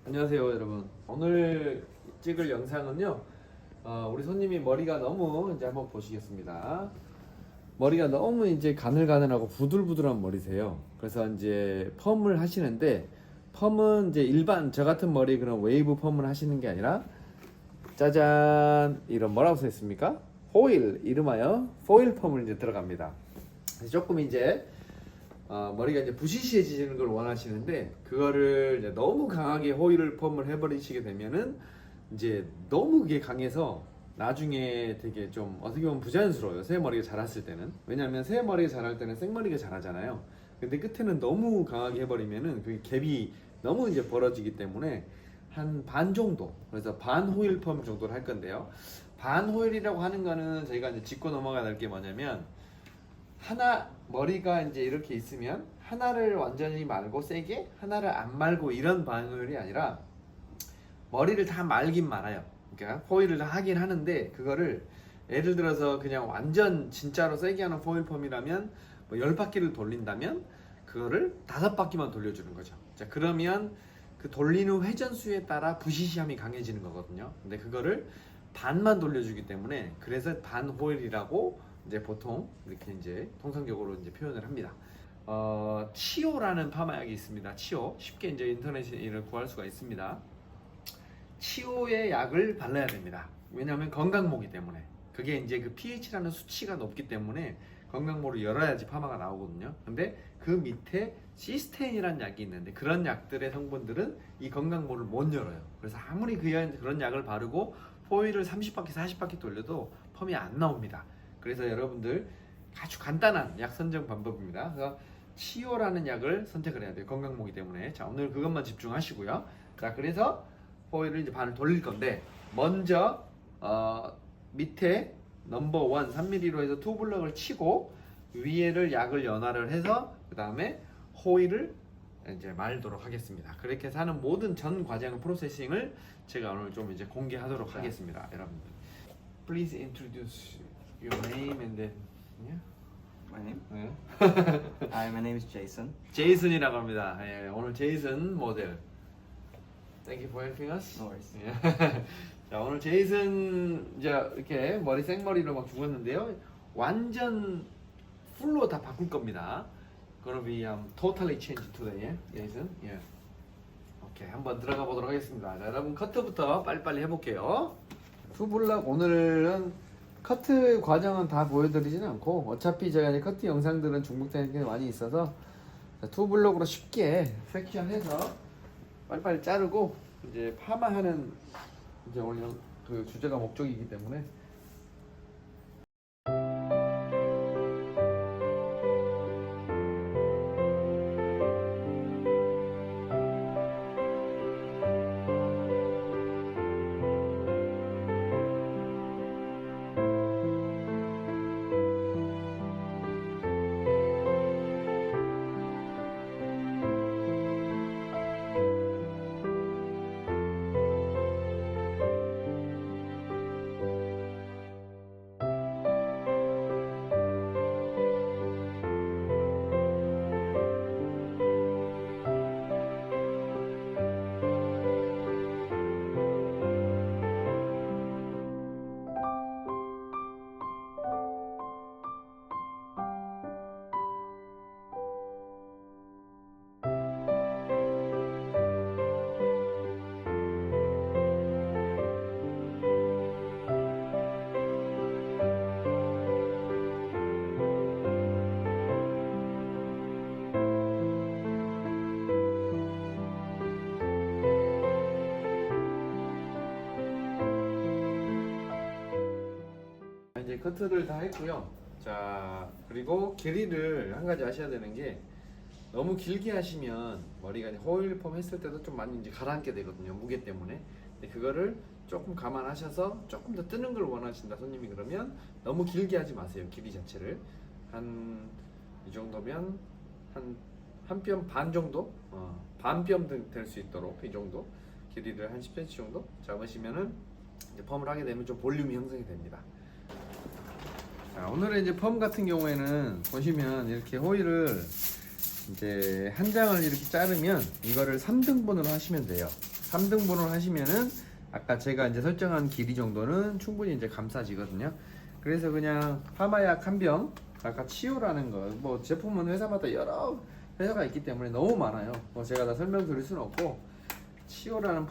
안녕하세요 여러분. 오늘 찍을 영상은요, 우리 손님이 머리가 너무 이제 한번 보시겠습니다. 머리가 너무 이제 가늘가늘하고 부들부들한 머리세요. 그래서 이제 펌을 하시는데, 펌은 이제 일반 저 같은 머리 그런 웨이브 펌을 하시는 게 아니라, 짜잔, 이런 뭐라고 써 있습니까? 호일, 이름하여 포일 펌을 이제 들어갑니다. 조금 이제 머리가 이제 부시시해지는 걸 원하시는데, 그거를 이제 너무 강하게 호일을 펌을 해버리시게 되면은 이제 너무 그게 강해서 나중에 되게 좀 어떻게 보면 부자연스러워요. 새 머리가 자랐을 때는. 왜냐하면 새 머리가 자랄 때는 생머리가 자라잖아요. 근데 끝에는 너무 강하게 해버리면은 그게 갭이 너무 이제 벌어지기 때문에 한 반 정도, 그래서 반 호일 펌 정도를 할 건데요. 반 호일이라고 하는 거는 저희가 이제 짚고 넘어가야 될 게 뭐냐면, 하나 머리가 이제 이렇게 있으면 하나를 완전히 말고 세게, 하나를 안 말고, 이런 반호일이 아니라 머리를 다 말긴 말아요. 그러니까 포일을 다 하긴 하는데, 그거를 예를 들어서 그냥 완전 진짜로 세게 하는 포일 펌이라면 뭐 10바퀴를 돌린다면 그거를 5바퀴만 돌려주는 거죠. 자, 그러면 그 돌리는 회전수에 따라 부시시함이 강해지는 거거든요. 근데 그거를 반만 돌려주기 때문에, 그래서 반 호일이라고 이제 보통 이렇게 이제 통상적으로 이제 표현을 합니다. 치오라는 파마약이 있습니다. 치오, 쉽게 이제 인터넷에 이를 구할 수가 있습니다. 치오의 약을 발라야 됩니다. 왜냐하면 건강모기 때문에. 그게 이제 그 pH라는 수치가 높기 때문에 건강모를 열어야지 파마가 나오거든요. 근데 그 밑에 시스테인이라는 약이 있는데, 그런 약들의 성분들은 이 건강모를 못 열어요. 그래서 아무리 그런 약을 바르고 포일을 30바퀴 40바퀴 돌려도 펌이 안 나옵니다. 그래서 여러분들 아주 간단한 약 선정 방법입니다. 그래서 치오라는 약을 선택을 해야 돼요. 건강모기 때문에. 자, 오늘 그것만 집중하시고요. 자, 그래서 포일을 이제 반을 돌릴 건데, 먼저 밑에 넘버 1 3mm로 해서 투블럭을 치고, 위에를 약을 연화를 해서 그 다음에 호일을 이제 말도록 하겠습니다. 그렇게 해서 하는 모든 전 과정 프로세싱을 제가 오늘 좀 이제 공개하도록 하겠습니다. 여러분들, please introduce your name and then yeah? My name? 네. Hi, my name is Jason. 제이슨이라고 합니다. 예, 오늘 제이슨 모델. Thank you for helping us. No worries. 예. 자, 오늘 제이슨 이제 이렇게 머리 생머리로 막 죽었는데요. 완전 풀로 다 바꿀 겁니다. Gonna be totally changed today, yeah? 제이슨. 예. 오케이, 한번 들어가 보도록 하겠습니다. 자, 여러분 커트부터 빨리빨리 해볼게요. 투블럭, 오늘은 커트 과정은 다 보여드리지는 않고, 어차피 제가 이제 커트 영상들은 중복되는 게 많이 있어서 투블럭으로 쉽게 섹션해서 빨리빨리 자르고 이제 파마하는 이제 오늘 그 주제가 목적이기 때문에. 이제 커트를 다 했고요. 자, 그리고 길이를 한 가지 아셔야 되는 게, 너무 길게 하시면 머리가 이제 호일 펌 했을 때도 좀 많이 이제 가라앉게 되거든요, 무게 때문에. 근데 그거를 조금 감안하셔서 조금 더 뜨는 걸 원하신다 손님이, 그러면 너무 길게 하지 마세요. 길이 자체를 한 이 정도면 한 뼘 반 정도, 반 뼘 될 수 있도록 이 정도 길이를 한 10cm 정도 잡으시면은 이제 펌을 하게 되면 좀 볼륨이 형성이 됩니다. 자, 오늘의 이제 펌 같은 경우에는 보시면 이렇게 호일을 이제 한 장을 이렇게 자르면 이거를 3등분으로 하시면 돼요. 3등분을 하시면은 아까 제가 이제 설정한 길이 정도는 충분히 이제 감싸지거든요. 그래서 그냥 파마약 한 병, 아까 치유라는 거, 뭐 제품은 회사마다 여러 회사가 있기 때문에 너무 많아요. 뭐 제가 다 설명드릴 수는 없고, 치유라는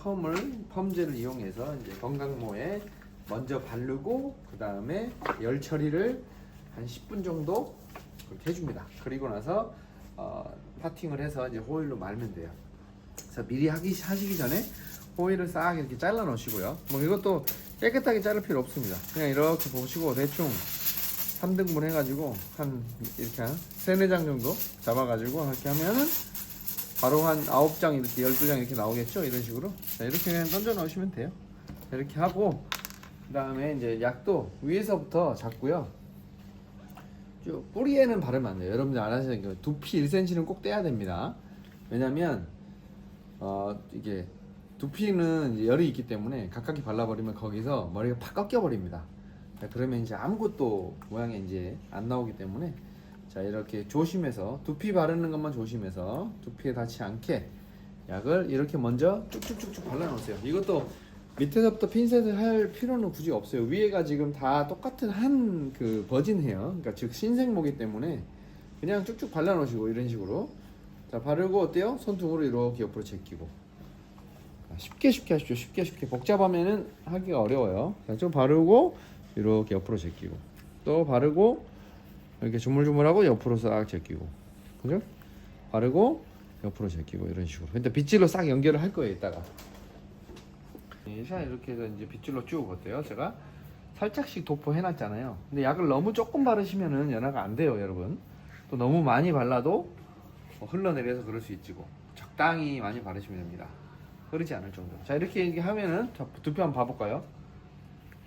펌제를 이용해서 이제 건강모에 먼저 바르고 그 다음에 열 처리를 한 10분 정도 그렇게 해줍니다. 그리고 나서 파팅을 해서 이제 호일로 말면 돼요. 그래서 미리 하시기 전에 호일을 싹 이렇게 잘라 놓으시고요. 뭐 이것도 깨끗하게 자를 필요 없습니다. 그냥 이렇게 보시고 대충 3등분 해가지고 한 이렇게 한 3, 4장 정도 잡아가지고 이렇게 하면은 바로 한 9장 이렇게 12장 이렇게 나오겠죠. 이런 식으로. 자, 이렇게 그냥 던져 넣으시면 돼요. 자, 이렇게 하고 그 다음에 이제 약도 위에서부터 잡고요. 쭉 뿌리에는 바르면 안 돼요. 여러분들 안 하시는 게 두피 1cm는 꼭 떼야 됩니다. 왜냐면 이게 두피는 이제 열이 있기 때문에 가깝게 발라버리면 거기서 머리가 팍 꺾여 버립니다. 그러면 이제 아무것도 모양이 이제 안 나오기 때문에, 자, 이렇게 조심해서 두피 바르는 것만 조심해서 두피에 닿지 않게 약을 이렇게 먼저 쭉쭉쭉쭉 발라 놓으세요. 이것도 밑에서부터 핀셋을 할 필요는 굳이 없어요. 위에가 지금 다 똑같은 한 그 버진 헤어, 그러니까 즉 신생모기 때문에 그냥 쭉쭉 발라 놓으시고 이런 식으로. 자, 바르고 어때요? 손등으로 이렇게 옆으로 제끼고. 쉽게 하십시오. 쉽게 복잡하면은 하기가 어려워요. 자, 좀 바르고 이렇게 옆으로 제끼고, 또 바르고 이렇게 조물조물하고 옆으로 싹 제끼고, 그죠? 바르고 옆으로 제끼고 이런 식으로. 근데 빗질로 싹 연결을 할 거예요, 이따가. 자, 이렇게 해서 이제 빗질로 쭉 어때요? 제가 살짝씩 도포해 놨잖아요. 근데 약을 너무 조금 바르시면은 연화가 안 돼요, 여러분. 또 너무 많이 발라도 흘러내려서 그럴 수 있지고, 적당히 많이 바르시면 됩니다. 흐르지 않을 정도. 자, 이렇게 하면은, 자, 두피 한번 봐볼까요?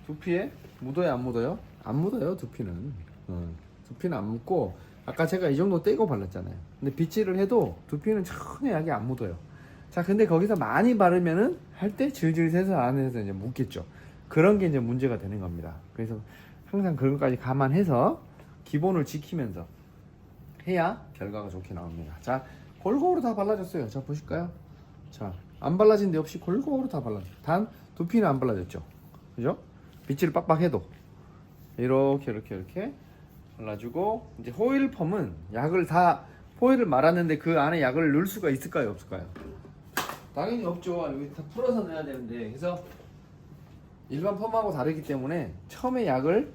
두피에 묻어요, 안 묻어요? 안 묻어요, 두피는. 두피는 안 묻고, 아까 제가 이 정도 떼고 발랐잖아요. 근데 빗질을 해도 두피는 전혀 약이 안 묻어요. 자, 근데 거기서 많이 바르면은 할 때 질질 새서 안에서 이제 묻겠죠. 그런 게 이제 문제가 되는 겁니다. 그래서 항상 그런 것까지 감안해서 기본을 지키면서 해야 결과가 좋게 나옵니다. 자, 골고루 다 발라졌어요. 자, 보실까요? 자, 안 발라진 데 없이 골고루 다 발라졌어요. 단 두피는 안 발라졌죠. 그죠? 빗질 빡빡해도 이렇게 발라주고, 이제 호일 펌은 약을 다 호일을 말았는데 그 안에 약을 넣을 수가 있을까요, 없을까요? 당연히 없죠. 여기 다 풀어서 넣어야 되는데, 그래서 일반 펌하고 다르기 때문에 처음에 약을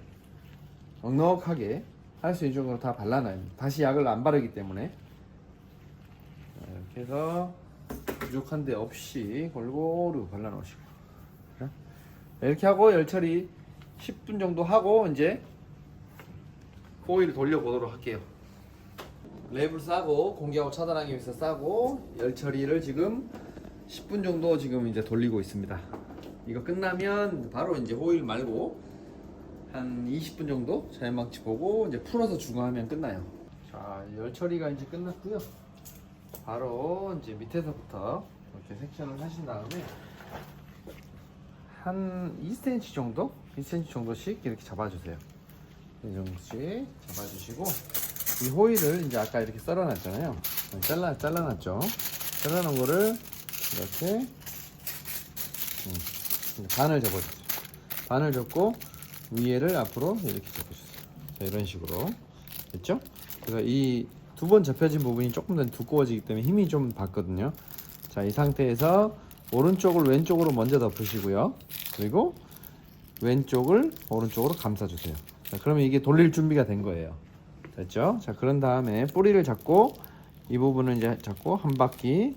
넉넉하게 할 수 있는 정도로 다 발라놔요. 다시 약을 안 바르기 때문에. 이렇게 해서 부족한 데 없이 골고루 발라놓으시고, 이렇게 하고 열처리 10분 정도 하고 이제 호일을 돌려보도록 할게요. 랩을 싸고, 공기하고 차단하기 위해서 싸고, 열처리를 지금 10분 정도 지금 이제 돌리고 있습니다. 이거 끝나면 바로 이제 호일 말고 한 20분 정도 자연망치 보고 이제 풀어서 중화하면 끝나요. 자, 열처리가 이제 끝났고요. 바로 이제 밑에서부터 이렇게 섹션을 하신 다음에 한 2cm 정도? 2cm 정도씩 이렇게 잡아주세요. 이 정도씩 잡아주시고, 이 호일을 이제 아까 이렇게 썰어놨잖아요. 잘라놨죠. 잘라놓은 거를 이렇게 반을 접어주세요. 반을 접고 위에를 앞으로 이렇게 접어주세요. 자, 이런 식으로 됐죠? 그래서 이 두 번 접혀진 부분이 조금 더 두꺼워지기 때문에 힘이 좀 받거든요. 자, 이 상태에서 오른쪽을 왼쪽으로 먼저 덮으시고요. 그리고 왼쪽을 오른쪽으로 감싸주세요. 자, 그러면 이게 돌릴 준비가 된 거예요. 됐죠? 자, 그런 다음에 뿌리를 잡고, 이 부분을 이제 잡고 한 바퀴,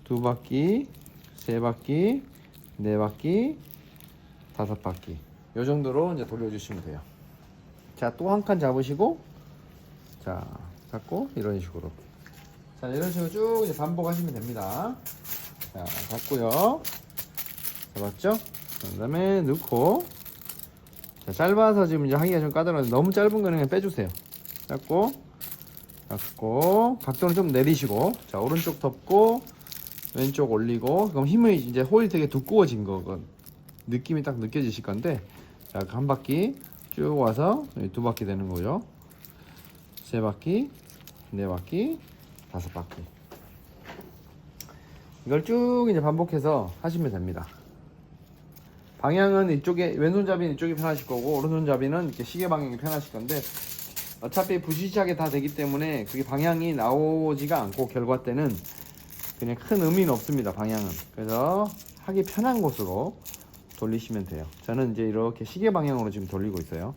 두 바퀴, 세 바퀴, 네 바퀴, 다섯 바퀴, 요 정도로 이제 돌려주시면 돼요. 자, 또 한 칸 잡으시고, 자, 잡고 이런 식으로, 자, 이런 식으로 쭉 이제 반복하시면 됩니다. 자, 잡고요. 잡았죠? 그 다음에 넣고, 자, 짧아서 지금 이제 하기가 좀 까다로운데 너무 짧은 거는 그냥 빼주세요. 잡고 각도는 좀 내리시고, 자, 오른쪽 덮고 왼쪽 올리고, 그럼 힘이 이제 호일이 되게 두꺼워진 거 느낌이 딱 느껴지실 건데, 자, 한 바퀴 쭉 와서 두 바퀴 되는 거죠. 세 바퀴, 네 바퀴, 다섯 바퀴. 이걸 쭉 이제 반복해서 하시면 됩니다. 방향은 이쪽에, 왼손잡이는 이쪽이 편하실 거고 오른손잡이는 이렇게 시계 방향이 편하실 건데, 어차피 부시시하게 다 되기 때문에 그게 방향이 나오지가 않고 결과 때는 그냥 큰 의미는 없습니다, 방향은. 그래서 하기 편한 곳으로 돌리시면 돼요. 저는 이제 이렇게 시계 방향으로 지금 돌리고 있어요.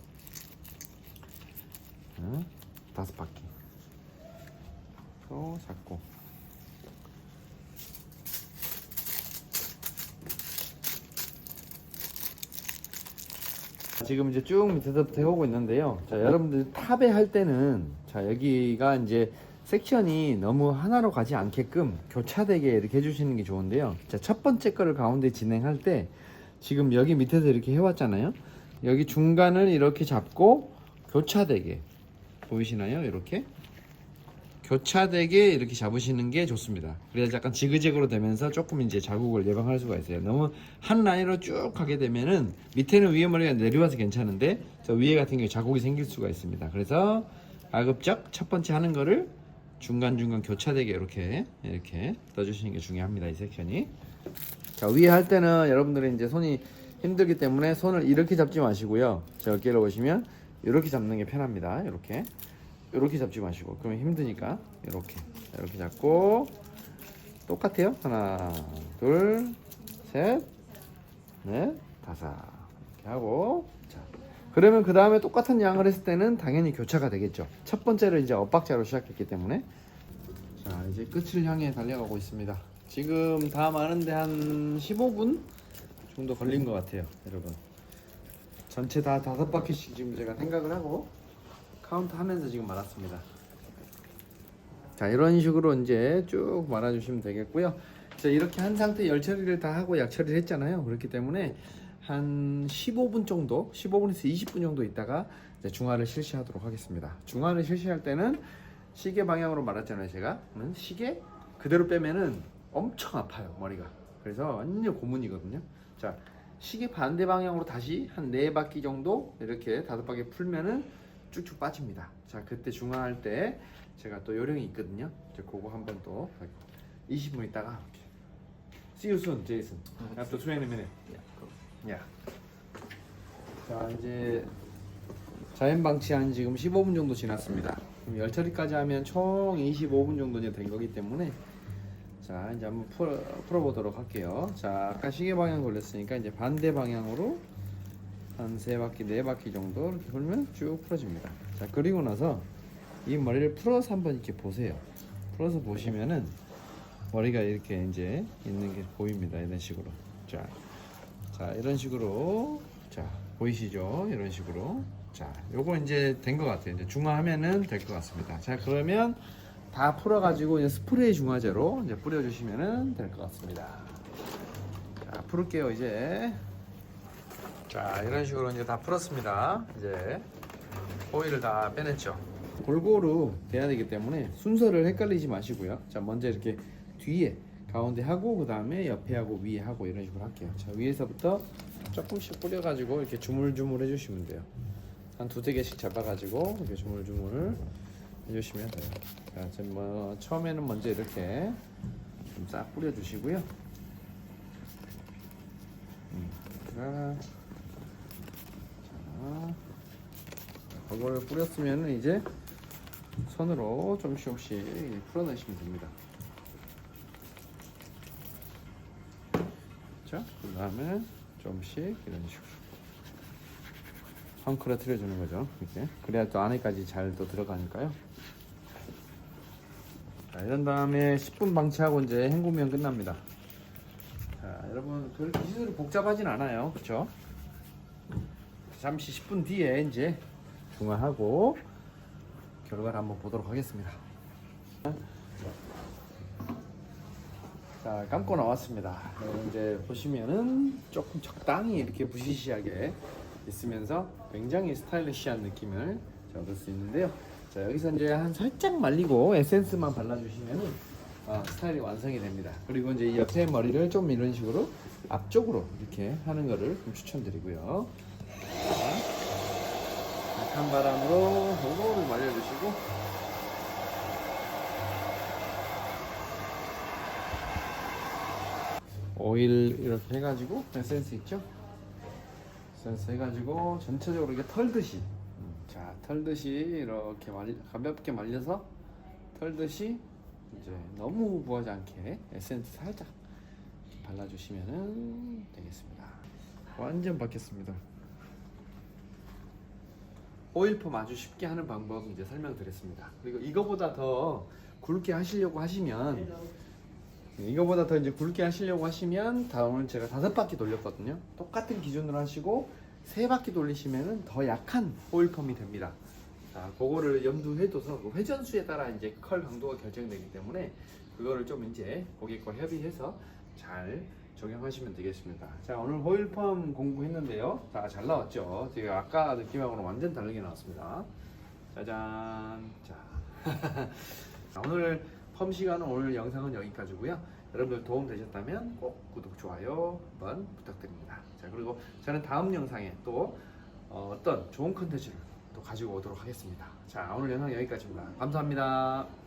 5바퀴 또 잡고, 지금 이제 쭉 밑에서부터 해오고 있는데요. 자, 여러분들 탑에 할 때는, 자, 여기가 이제 섹션이 너무 하나로 가지 않게끔 교차되게 이렇게 해주시는 게 좋은데요. 자, 첫 번째 거를 가운데 진행할 때 지금 여기 밑에서 이렇게 해왔잖아요. 여기 중간을 이렇게 잡고 교차되게, 보이시나요? 이렇게 교차되게 이렇게 잡으시는 게 좋습니다. 그래야 약간 지그재그로 되면서 조금 이제 자국을 예방할 수가 있어요. 너무 한 라인으로 쭉 가게 되면은 밑에는 위에 머리가 내려와서 괜찮은데 저 위에 같은 경우에 자국이 생길 수가 있습니다. 그래서 가급적 첫 번째 하는 거를 중간중간 교차되게 이렇게 떠주시는 게 중요합니다. 이 섹션이. 자, 위에 할 때는 여러분들이 이제 손이 힘들기 때문에 손을 이렇게 잡지 마시고요. 저 어깨를 보시면 이렇게 잡는 게 편합니다. 이렇게 잡지 마시고, 그러면 힘드니까 이렇게 잡고, 똑같아요. 하나, 둘, 셋, 넷, 다섯 이렇게 하고. 자, 그러면 그 다음에 똑같은 양을 했을 때는 당연히 교차가 되겠죠. 첫 번째를 이제 엇박자로 시작했기 때문에. 자, 이제 끝을 향해 달려가고 있습니다. 지금 다 마는데 한 15분 정도 걸린 것 같아요, 여러분. 전체 다 5바퀴씩 지금 제가 생각을 하고 카운트 하면서 지금 말았습니다. 자, 이런 식으로 이제 쭉 말아주시면 되겠고요. 자, 이렇게 한 상태 열 처리를 다 하고 약 처리를 했잖아요. 그렇기 때문에 한 15분 정도, 15분에서 20분 정도 있다가 이제 중화를 실시하도록 하겠습니다. 중화를 실시할 때는 시계 방향으로 말았잖아요, 제가. 시계 그대로 빼면은 엄청 아파요, 머리가. 그래서 완전 고문이거든요. 자, 시계 반대 방향으로 다시 한 4바퀴 정도 이렇게 5바퀴 풀면은 쭉쭉 빠집니다. 자, 그때 중화할 때 제가 또 요령이 있거든요. 이제 그거 한번 또 20분 있다가 이렇게. See you soon, Jason. After 20 minutes. Yeah. 자, 이제 자연 방치한 지금 15분 정도 지났습니다. 그럼 열 처리까지 하면 총 25분 정도 된 거기 때문에, 자, 이제 한번 풀어보도록 할게요. 자, 아까 시계 방향 걸렸으니까 이제 반대 방향으로 한 3바퀴, 4바퀴 정도 이렇게 풀면 쭉 풀어집니다. 자, 그리고 나서 이 머리를 풀어서 한번 이렇게 보세요. 풀어서 보시면은 머리가 이렇게 이제 있는 게 보입니다. 이런 식으로. 자, 이런 식으로. 자, 보이시죠? 이런 식으로. 자, 요거 이제 된 것 같아요. 이제 중화하면은 될 것 같습니다. 자, 그러면 다 풀어가지고 이제 스프레이 중화제로 이제 뿌려주시면은 될 것 같습니다. 자, 풀을게요, 이제. 자, 이런 식으로 이제 다 풀었습니다. 이제 오일을 다 빼냈죠. 골고루 돼야 되기 때문에 순서를 헷갈리지 마시고요. 자, 먼저 이렇게 뒤에 가운데 하고 그 다음에 옆에 하고 위에 하고 이런 식으로 할게요. 자, 위에서부터 조금씩 뿌려가지고 이렇게 주물주물 해주시면 돼요. 한 2-3개씩 잡아가지고 이렇게 주물주물 해주시면 돼요. 자, 지금 뭐 처음에는 먼저 이렇게 좀 싹 뿌려주시고요. 자, 그걸 뿌렸으면 이제 손으로 조금씩 풀어내시면 됩니다. 자, 그 다음에 조금씩 이런 식으로 헝클어뜨려주는 거죠. 이렇게 그래야 또 안에까지 잘 또 들어가니까요. 자, 이런 다음에 10분 방치하고 이제 헹구면 끝납니다. 자, 여러분 그렇게 시술이 복잡하진 않아요, 그렇죠? 잠시 10분 뒤에 이제 중화하고 결과를 한번 보도록 하겠습니다. 자, 감고 나왔습니다. 이제 보시면은 조금 적당히 이렇게 부시시하게 있으면서 굉장히 스타일리시한 느낌을 얻을 수 있는데요. 자, 여기서 이제 한 살짝 말리고 에센스만 발라주시면은 스타일이 완성이 됩니다. 그리고 이제 이 옆에 머리를 좀 이런 식으로 앞쪽으로 이렇게 하는 거를 좀 추천드리고요. 약한 바람으로 골고루 말려주시고, 오일 이렇게 해가지고 에센스 있죠? 에센스 해가지고 전체적으로 이게 털듯이 자 털듯이 이렇게 가볍게 말려서 털듯이 이제 너무 부하지 않게 에센스 살짝 발라주시면은 되겠습니다. 완전 바뀌었습니다. 오일펌 아주 쉽게 하는 방법 이제 설명드렸습니다. 그리고 이거보다 더 굵게 하시려고 하시면 이거보다 더 이제 굵게 하시려고 하시면 다음은 제가 5바퀴 돌렸거든요. 똑같은 기준으로 하시고 3바퀴 돌리시면은 더 약한 오일펌이 됩니다. 자, 그거를 염두에 둬서 그 회전수에 따라 이제 컬 강도가 결정되기 때문에 그거를 좀 이제 고객과 협의해서 잘 적용하시면 되겠습니다. 자, 오늘 오일펌 공부했는데요. 자, 잘 나왔죠? 제가 아까 느낌하고는 완전 다르게 나왔습니다. 짜잔. 자, 자, 오늘 펌 시간은 오늘 영상은 여기까지고요. 여러분들 도움 되셨다면 꼭 구독, 좋아요 한번 부탁드립니다. 자, 그리고 저는 다음 영상에 또 어떤 좋은 컨텐츠를 또 가지고 오도록 하겠습니다. 자, 오늘 영상 여기까지입니다. 감사합니다.